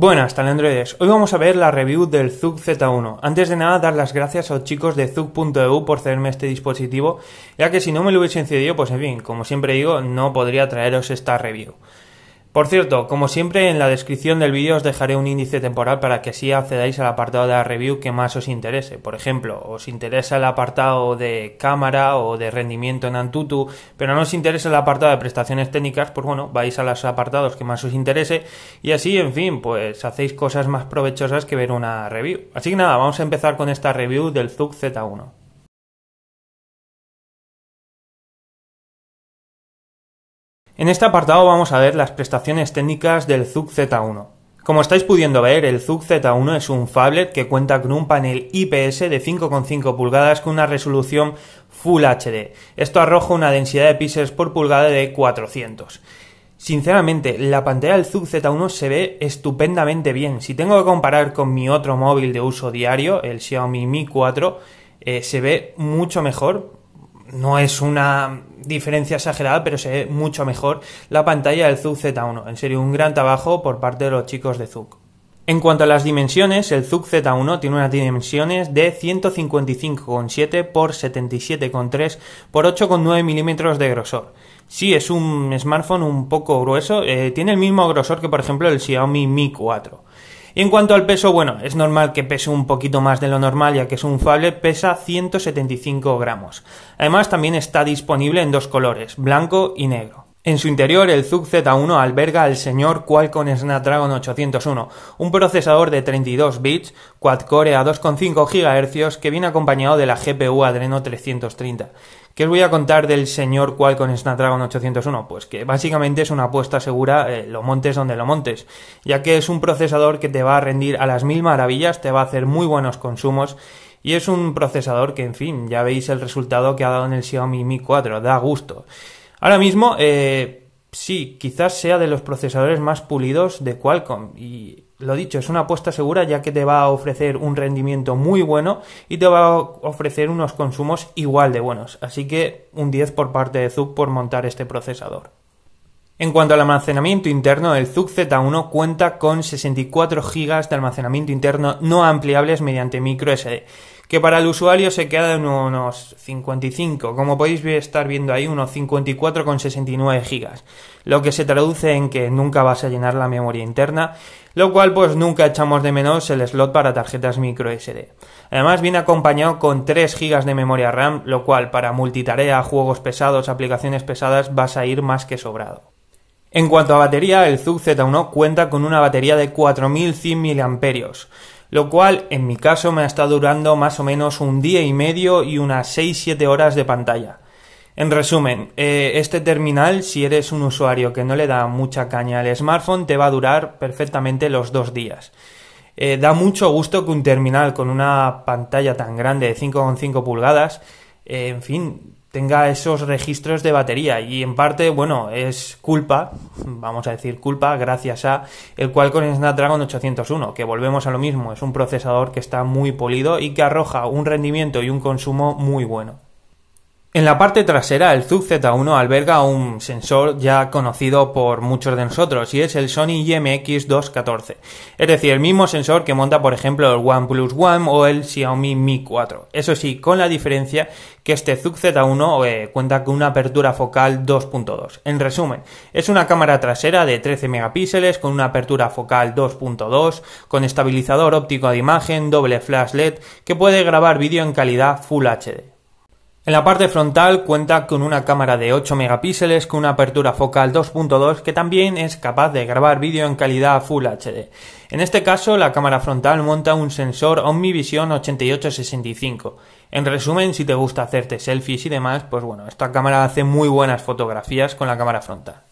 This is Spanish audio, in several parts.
Buenas talentroides, hoy vamos a ver la review del ZUK Z1. Antes de nada, dar las gracias a los chicos de ZUK.eu por cederme este dispositivo, ya que si no me lo hubiesen cedido, pues en fin, como siempre digo, no podría traeros esta review. Por cierto, como siempre, en la descripción del vídeo os dejaré un índice temporal para que así accedáis al apartado de la review que más os interese. Por ejemplo, os interesa el apartado de cámara o de rendimiento en Antutu, pero no os interesa el apartado de prestaciones técnicas, pues bueno, vais a los apartados que más os interese y así, en fin, pues hacéis cosas más provechosas que ver una review. Así que nada, vamos a empezar con esta review del ZUK Z1. En este apartado vamos a ver las prestaciones técnicas del ZUK Z1. Como estáis pudiendo ver, el ZUK Z1 es un phablet que cuenta con un panel IPS de 5,5 pulgadas con una resolución Full HD. Esto arroja una densidad de píxeles por pulgada de 400. Sinceramente, la pantalla del ZUK Z1 se ve estupendamente bien. Si tengo que comparar con mi otro móvil de uso diario, el Xiaomi Mi 4, se ve mucho mejor. No es una diferencia exagerada, pero se ve mucho mejor la pantalla del ZUK Z1. En serio, un gran trabajo por parte de los chicos de ZUK. En cuanto a las dimensiones, el ZUK Z1 tiene unas dimensiones de 155,7 x 77,3 x 8,9 milímetros de grosor. Sí, es un smartphone un poco grueso, tiene el mismo grosor que por ejemplo el Xiaomi Mi 4. Y en cuanto al peso, bueno, es normal que pese un poquito más de lo normal, ya que es un phablet, pesa 175 gramos. Además, también está disponible en dos colores, blanco y negro. En su interior, el ZUK Z1 alberga el señor Qualcomm Snapdragon 801, un procesador de 32 bits, quad-core a 2,5 GHz, que viene acompañado de la GPU Adreno 330. ¿Qué os voy a contar del señor Qualcomm Snapdragon 801? Pues que básicamente es una apuesta segura, lo montes donde lo montes, ya que es un procesador que te va a rendir a las mil maravillas, te va a hacer muy buenos consumos y es un procesador que, en fin, ya veis el resultado que ha dado en el Xiaomi Mi 4, da gusto. Ahora mismo, sí, quizás sea de los procesadores más pulidos de Qualcomm y lo dicho, es una apuesta segura ya que te va a ofrecer un rendimiento muy bueno y te va a ofrecer unos consumos igual de buenos. Así que un 10 por parte de ZUK por montar este procesador. En cuanto al almacenamiento interno, el ZUK Z1 cuenta con 64 GB de almacenamiento interno no ampliables mediante microSD, que para el usuario se queda en unos 55, como podéis estar viendo ahí, unos 54,69 GB, lo que se traduce en que nunca vas a llenar la memoria interna, lo cual pues nunca echamos de menos el slot para tarjetas microSD. Además viene acompañado con 3 GB de memoria RAM, lo cual para multitarea, juegos pesados, aplicaciones pesadas vas a ir más que sobrado. En cuanto a batería, el ZUK Z1 cuenta con una batería de 4100 mAh, lo cual en mi caso me ha estado durando más o menos un día y medio y unas 6-7 horas de pantalla. En resumen, este terminal, si eres un usuario que no le da mucha caña al smartphone, te va a durar perfectamente los 2 días. Da mucho gusto que un terminal con una pantalla tan grande de 5,5 pulgadas, en fin, tenga esos registros de batería y en parte, bueno, es culpa, vamos a decir culpa, gracias a el Qualcomm Snapdragon 801, que volvemos a lo mismo, es un procesador que está muy polido y que arroja un rendimiento y un consumo muy bueno. En la parte trasera, el ZUK Z1 alberga un sensor ya conocido por muchos de nosotros y es el Sony IMX214, es decir, el mismo sensor que monta por ejemplo el OnePlus One o el Xiaomi Mi 4. Eso sí, con la diferencia que este ZUK Z1 cuenta con una apertura focal 2.2. En resumen, es una cámara trasera de 13 megapíxeles con una apertura focal 2.2, con estabilizador óptico de imagen, doble flash LED que puede grabar vídeo en calidad Full HD. En la parte frontal cuenta con una cámara de 8 megapíxeles con una apertura focal 2.2 que también es capaz de grabar vídeo en calidad Full HD. En este caso, la cámara frontal monta un sensor OmniVision 8865. En resumen, si te gusta hacerte selfies y demás, pues bueno, esta cámara hace muy buenas fotografías con la cámara frontal.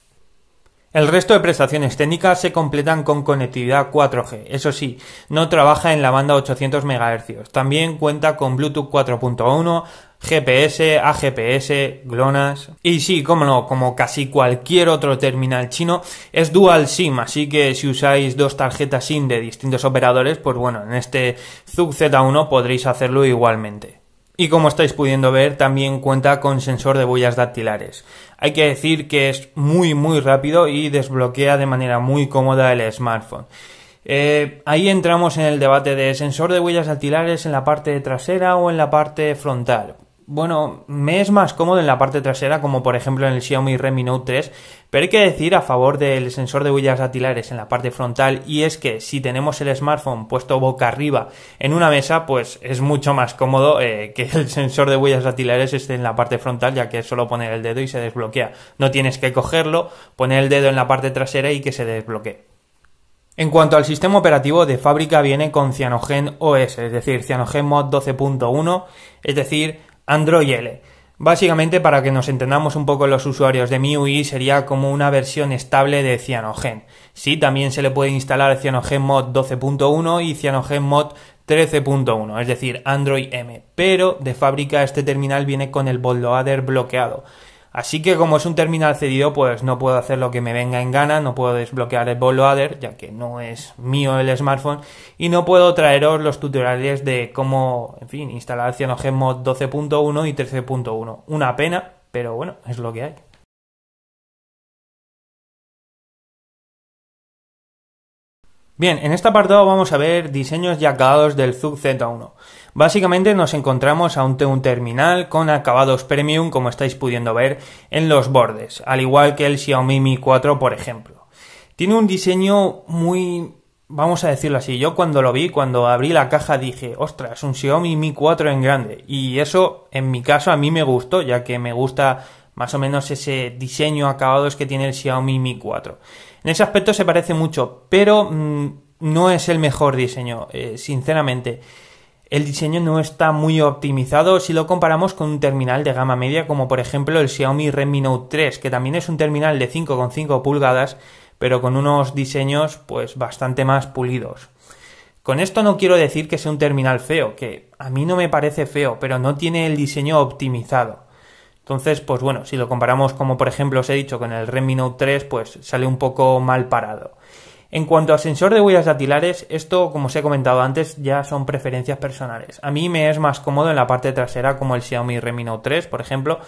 El resto de prestaciones técnicas se completan con conectividad 4G, eso sí, no trabaja en la banda 800 MHz, también cuenta con Bluetooth 4.1, GPS, AGPS, GLONASS y sí, como no, como casi cualquier otro terminal chino, es Dual SIM, así que si usáis dos tarjetas SIM de distintos operadores, pues bueno, en este ZUK Z1 podréis hacerlo igualmente. Y como estáis pudiendo ver, también cuenta con sensor de huellas dactilares. Hay que decir que es muy rápido y desbloquea de manera muy cómoda el smartphone. Ahí entramos en el debate de sensor de huellas dactilares en la parte trasera o en la parte frontal. Bueno, me es más cómodo en la parte trasera, como por ejemplo en el Xiaomi Redmi Note 3, pero hay que decir a favor del sensor de huellas dactilares en la parte frontal, y es que si tenemos el smartphone puesto boca arriba en una mesa, pues es mucho más cómodo que el sensor de huellas dactilares esté en la parte frontal, ya que es solo poner el dedo y se desbloquea. No tienes que cogerlo, poner el dedo en la parte trasera y que se desbloquee. En cuanto al sistema operativo, de fábrica viene con CyanogenOS, es decir, CyanogenMod 12.1, es decir, Android L. Básicamente, para que nos entendamos un poco los usuarios de MIUI, sería como una versión estable de Cyanogen. Sí, también se le puede instalar CyanogenMod 12.1 y CyanogenMod 13.1, es decir, Android M, pero de fábrica este terminal viene con el bootloader bloqueado. Así que como es un terminal cedido, pues no puedo hacer lo que me venga en gana, no puedo desbloquear el bootloader, ya que no es mío el smartphone, y no puedo traeros los tutoriales de cómo, en fin, instalar CyanogenMod 12.1 y 13.1. Una pena, pero bueno, es lo que hay. Bien, en este apartado vamos a ver diseños y acabados del ZUK Z1. Básicamente nos encontramos ante un terminal con acabados premium, como estáis pudiendo ver en los bordes, al igual que el Xiaomi Mi 4, por ejemplo. Tiene un diseño muy, vamos a decirlo así, yo cuando lo vi, cuando abrí la caja dije, ostras, un Xiaomi Mi 4 en grande, y eso en mi caso a mí me gustó, ya que me gusta más o menos ese diseño acabados que tiene el Xiaomi Mi 4. En ese aspecto se parece mucho, pero no es el mejor diseño, sinceramente. El diseño no está muy optimizado si lo comparamos con un terminal de gama media como por ejemplo el Xiaomi Redmi Note 3, que también es un terminal de 5,5 pulgadas, pero con unos diseños pues bastante más pulidos. Con esto no quiero decir que sea un terminal feo, que a mí no me parece feo, pero no tiene el diseño optimizado. Entonces, pues bueno, si lo comparamos como por ejemplo os he dicho con el Redmi Note 3, pues sale un poco mal parado. En cuanto al sensor de huellas dactilares, esto, como os he comentado antes, ya son preferencias personales. A mí me es más cómodo en la parte trasera como el Xiaomi Redmi Note 3, por ejemplo.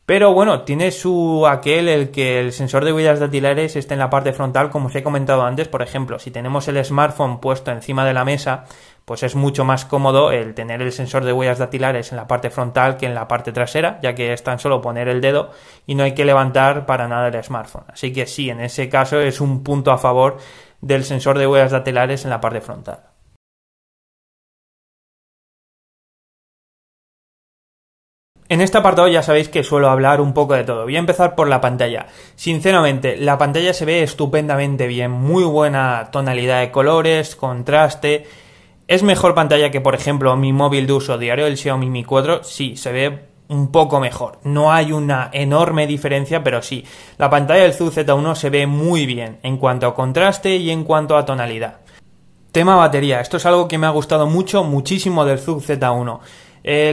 Pero bueno, tiene su aquel el que el sensor de huellas dactilares esté en la parte frontal, como os he comentado antes. Por ejemplo, si tenemos el smartphone puesto encima de la mesa, pues es mucho más cómodo el tener el sensor de huellas dactilares en la parte frontal que en la parte trasera, ya que es tan solo poner el dedo y no hay que levantar para nada el smartphone. Así que sí, en ese caso es un punto a favor del sensor de huellas dactilares en la parte frontal. En este apartado ya sabéis que suelo hablar un poco de todo. Voy a empezar por la pantalla. Sinceramente, la pantalla se ve estupendamente bien, muy buena tonalidad de colores, contraste. ¿Es mejor pantalla que, por ejemplo, mi móvil de uso diario, el Xiaomi Mi 4? Sí, se ve un poco mejor. No hay una enorme diferencia, pero sí. La pantalla del ZUK Z1 se ve muy bien en cuanto a contraste y en cuanto a tonalidad. Tema batería. Esto es algo que me ha gustado muchísimo del ZUK Z1.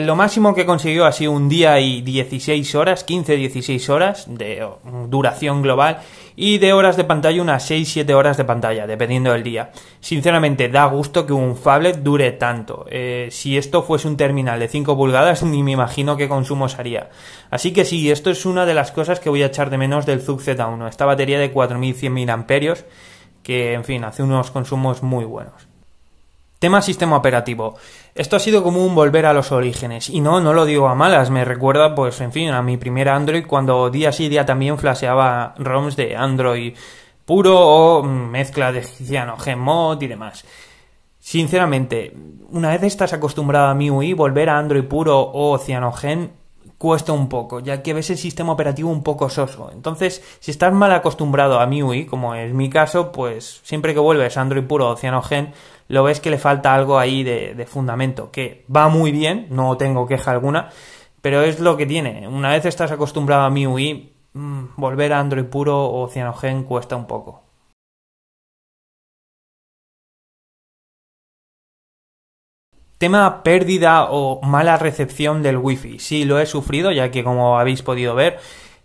Lo máximo que consiguió ha sido un día y 16 horas, 15-16 horas de duración global, y de horas de pantalla unas 6-7 horas de pantalla, dependiendo del día. Sinceramente, da gusto que un phablet dure tanto. Si esto fuese un terminal de 5 pulgadas, ni me imagino qué consumos haría. Así que sí, esto es una de las cosas que voy a echar de menos del ZUK Z1. Esta batería de 4100 mAh, que en fin, hace unos consumos muy buenos. Tema sistema operativo. Esto ha sido como un volver a los orígenes. Y no lo digo a malas. Me recuerda, pues, en fin, a mi primera Android cuando día sí día también flasheaba ROMs de Android puro o mezcla de CyanogenMod y demás. Sinceramente, una vez estás acostumbrado a MIUI, volver a Android puro o Cyanogen cuesta un poco, ya que ves el sistema operativo un poco soso. Entonces, si estás mal acostumbrado a MIUI, como es mi caso, pues siempre que vuelves a Android puro o Cyanogen, lo ves que le falta algo ahí de fundamento, que va muy bien, no tengo queja alguna, pero es lo que tiene. Una vez estás acostumbrado a MIUI, volver a Android puro o Cyanogen cuesta un poco. Tema pérdida o mala recepción del Wi-Fi. Sí, lo he sufrido, ya que como habéis podido ver,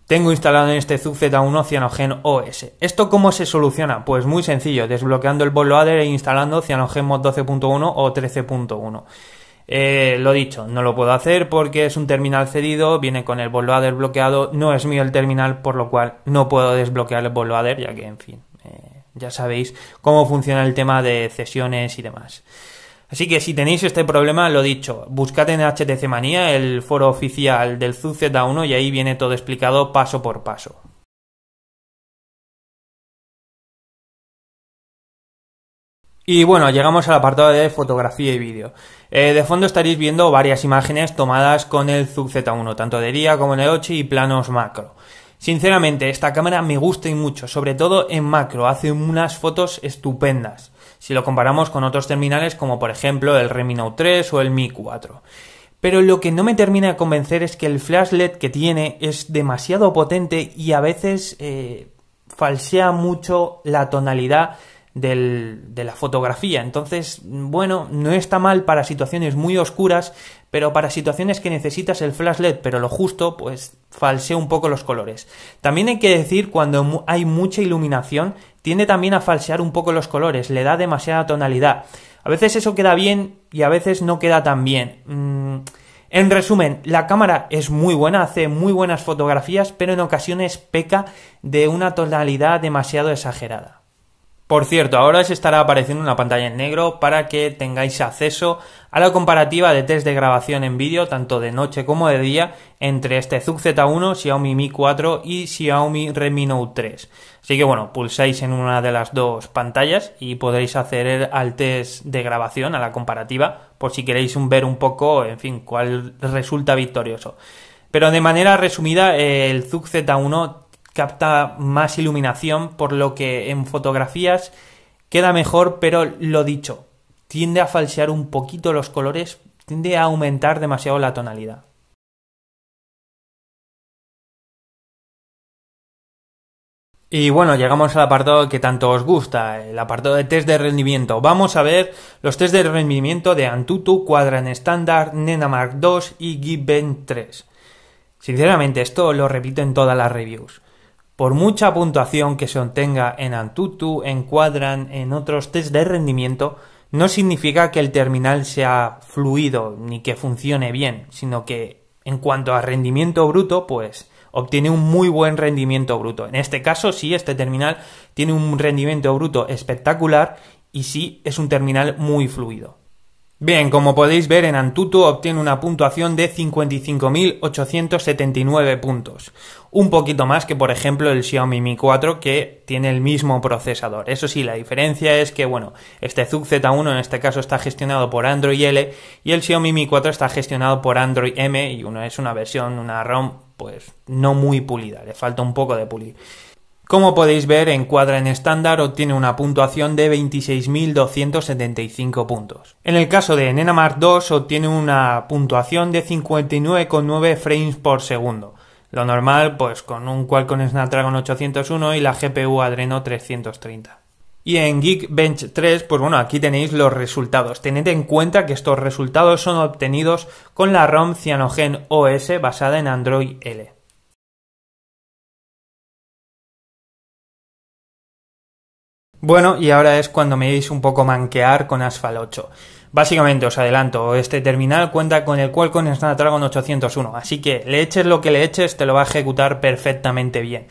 tengo instalado en este ZUK Z1 CyanogenOS. ¿Esto cómo se soluciona? Pues muy sencillo, desbloqueando el bootloader e instalando CyanogenMod 12.1 o 13.1. Lo dicho, no lo puedo hacer porque es un terminal cedido, viene con el bootloader bloqueado, no es mío el terminal, por lo cual no puedo desbloquear el bootloader, ya que, en fin, ya sabéis cómo funciona el tema de cesiones y demás. Así que si tenéis este problema, lo dicho, buscad en HTC Manía el foro oficial del ZUG Z1 y ahí viene todo explicado paso por paso. Y bueno, llegamos al apartado de fotografía y vídeo. De fondo estaréis viendo varias imágenes tomadas con el ZUG Z1, tanto de día como de noche y planos macro. Sinceramente, esta cámara me gusta y mucho, sobre todo en macro, hace unas fotos estupendas, si lo comparamos con otros terminales como por ejemplo el Redmi Note 3 o el Mi 4. Pero lo que no me termina de convencer es que el flash LED que tiene es demasiado potente y a veces falsea mucho la tonalidad de la fotografía. Entonces, bueno, no está mal para situaciones muy oscuras, pero para situaciones que necesitas el flash LED, pero lo justo, pues falsea un poco los colores. También hay que decir, cuando hay mucha iluminación, tiende también a falsear un poco los colores, le da demasiada tonalidad. A veces eso queda bien y a veces no queda tan bien. En resumen, la cámara es muy buena, hace muy buenas fotografías, pero en ocasiones peca de una tonalidad demasiado exagerada. Por cierto, ahora os estará apareciendo una pantalla en negro para que tengáis acceso a la comparativa de test de grabación en vídeo, tanto de noche como de día, entre este ZUG Z1, Xiaomi Mi 4 y Xiaomi Redmi Note 3. Así que bueno, pulsáis en una de las dos pantallas y podréis acceder al test de grabación, a la comparativa, por si queréis ver un poco, en fin, cuál resulta victorioso. Pero de manera resumida, el ZUG Z1 capta más iluminación, por lo que en fotografías queda mejor, pero lo dicho, tiende a falsear un poquito los colores, tiende a aumentar demasiado la tonalidad. Y bueno, llegamos al apartado que tanto os gusta, el apartado de test de rendimiento. Vamos a ver los test de rendimiento de Antutu, Quadrant Standard, Nenamark 2 y Geekbench 3. Sinceramente, esto lo repito en todas las reviews. Por mucha puntuación que se obtenga en Antutu, en Quadrant, en otros test de rendimiento, no significa que el terminal sea fluido ni que funcione bien, sino que en cuanto a rendimiento bruto, pues obtiene un muy buen rendimiento bruto. En este caso, sí, este terminal tiene un rendimiento bruto espectacular y sí, es un terminal muy fluido. Bien, como podéis ver, en Antutu obtiene una puntuación de 55.879 puntos. Un poquito más que, por ejemplo, el Xiaomi Mi 4, que tiene el mismo procesador. Eso sí, la diferencia es que, bueno, este ZUG Z1 en este caso está gestionado por Android L y el Xiaomi Mi 4 está gestionado por Android M y uno es una versión, una ROM, pues no muy pulida, le falta un poco de pulir. Como podéis ver, en Quadrant Standard obtiene una puntuación de 26.275 puntos. En el caso de Nenamark 2 obtiene una puntuación de 59,9 frames por segundo. Lo normal, pues con un Qualcomm Snapdragon 801 y la GPU Adreno 330. Y en Geekbench 3, pues bueno, aquí tenéis los resultados. Tened en cuenta que estos resultados son obtenidos con la ROM Cyanogen OS basada en Android L. Bueno, y ahora es cuando me veis un poco manquear con Asphalt 8. Básicamente, os adelanto, este terminal cuenta con el Qualcomm Snapdragon 801, así que le eches lo que le eches, te lo va a ejecutar perfectamente bien.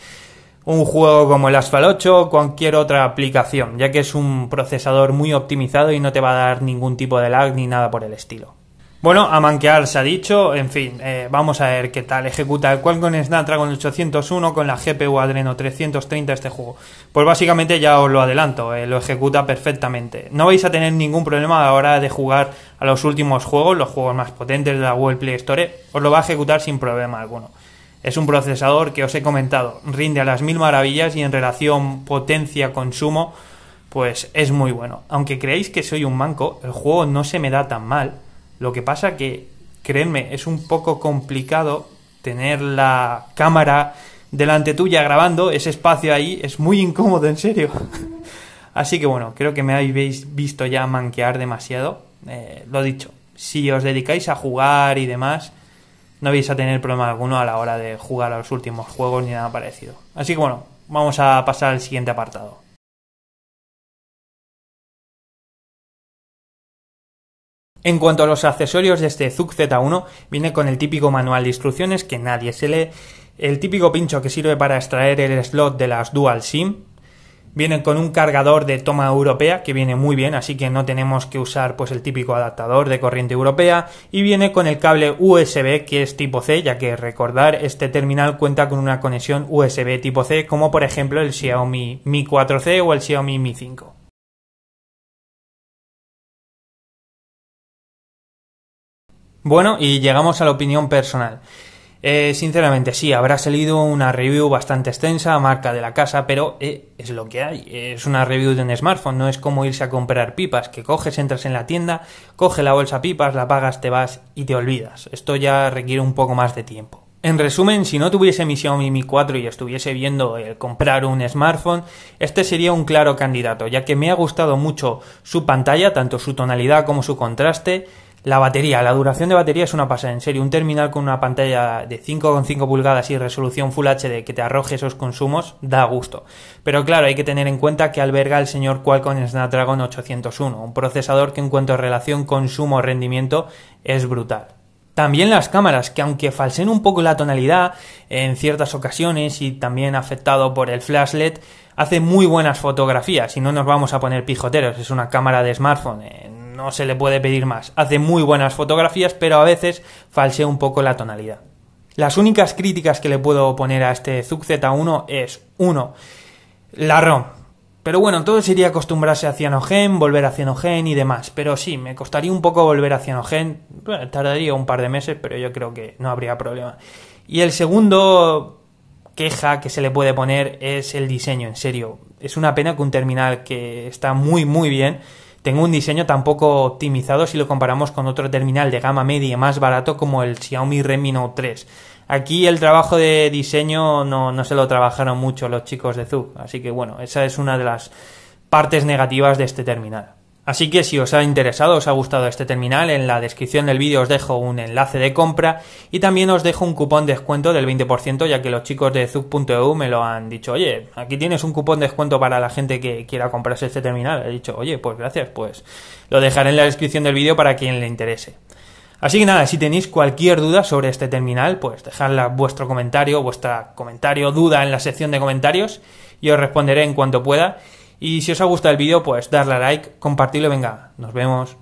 Un juego como el Asphalt 8 o cualquier otra aplicación, ya que es un procesador muy optimizado y no te va a dar ningún tipo de lag ni nada por el estilo. Bueno, a manquear se ha dicho, en fin, vamos a ver qué tal ejecuta el Qualcomm Snapdragon 801 con la GPU Adreno 330 este juego. Pues básicamente ya os lo adelanto, lo ejecuta perfectamente. No vais a tener ningún problema a la hora de jugar a los últimos juegos, los juegos más potentes de la Google Play Store, os lo va a ejecutar sin problema alguno. Es un procesador que os he comentado, rinde a las mil maravillas y en relación potencia-consumo, pues es muy bueno. Aunque creéis que soy un manco, el juego no se me da tan mal. Lo que pasa que, créanme, es un poco complicado tener la cámara delante tuya grabando, ese espacio ahí es muy incómodo, en serio. Así que bueno, creo que me habéis visto ya manquear demasiado. Lo dicho, si os dedicáis a jugar y demás, no vais a tener problema alguno a la hora de jugar a los últimos juegos ni nada parecido. Así que bueno, vamos a pasar al siguiente apartado. En cuanto a los accesorios de este ZUG Z1, viene con el típico manual de instrucciones que nadie se lee, el típico pincho que sirve para extraer el slot de las Dual SIM, Viene con un cargador de toma europea que viene muy bien, así que no tenemos que usar pues el típico adaptador de corriente europea, y viene con el cable USB que es tipo C, ya que recordar este terminal cuenta con una conexión USB tipo C, como por ejemplo el Xiaomi Mi 4C o el Xiaomi Mi 5. Bueno, y llegamos a la opinión personal. Sinceramente, sí, habrá salido una review bastante extensa, marca de la casa, pero es lo que hay. Es una review de un smartphone, no es como irse a comprar pipas, que coges, entras en la tienda, coges la bolsa pipas, la pagas, te vas y te olvidas. Esto ya requiere un poco más de tiempo. En resumen, si no tuviese mi Xiaomi Mi 4 y estuviese viendo comprar un smartphone, este sería un claro candidato, ya que me ha gustado mucho su pantalla, tanto su tonalidad como su contraste. La batería, la duración de batería es una pasada, en serio, un terminal con una pantalla de 5,5 pulgadas y resolución Full HD que te arroje esos consumos da gusto. Pero claro, hay que tener en cuenta que alberga el señor Qualcomm Snapdragon 801, un procesador que en cuanto a relación consumo-rendimiento es brutal. También las cámaras, que aunque falseen un poco la tonalidad en ciertas ocasiones y también afectado por el flash LED, hace muy buenas fotografías y no nos vamos a poner pijoteros, es una cámara de smartphone, no se le puede pedir más. Hace muy buenas fotografías, pero a veces falsea un poco la tonalidad. Las únicas críticas que le puedo poner a este ZUK Z1 es 1. La ROM. Pero bueno, todo sería acostumbrarse a Cyanogen, volver a Cyanogen y demás. Pero sí, me costaría un poco volver a Cyanogen. Bueno, tardaría un par de meses, pero yo creo que no habría problema. Y el segundo queja que se le puede poner es el diseño, en serio. Es una pena que un terminal que está muy bien tenga un diseño tan poco optimizado si lo comparamos con otro terminal de gama media más barato como el Xiaomi Redmi Note 3. Aquí el trabajo de diseño no se lo trabajaron mucho los chicos de ZUK, así que bueno, esa es una de las partes negativas de este terminal. Así que si os ha interesado, os ha gustado este terminal, en la descripción del vídeo os dejo un enlace de compra y también os dejo un cupón de descuento del 20%, ya que los chicos de ZUK.eu me lo han dicho. Oye, aquí tienes un cupón de descuento para la gente que quiera comprarse este terminal. He dicho, oye, pues gracias, pues lo dejaré en la descripción del vídeo para quien le interese. Así que nada, si tenéis cualquier duda sobre este terminal, pues dejadla vuestro comentario, duda en la sección de comentarios y os responderé en cuanto pueda. Y si os ha gustado el vídeo, pues darle a like, compartirlo y venga, nos vemos.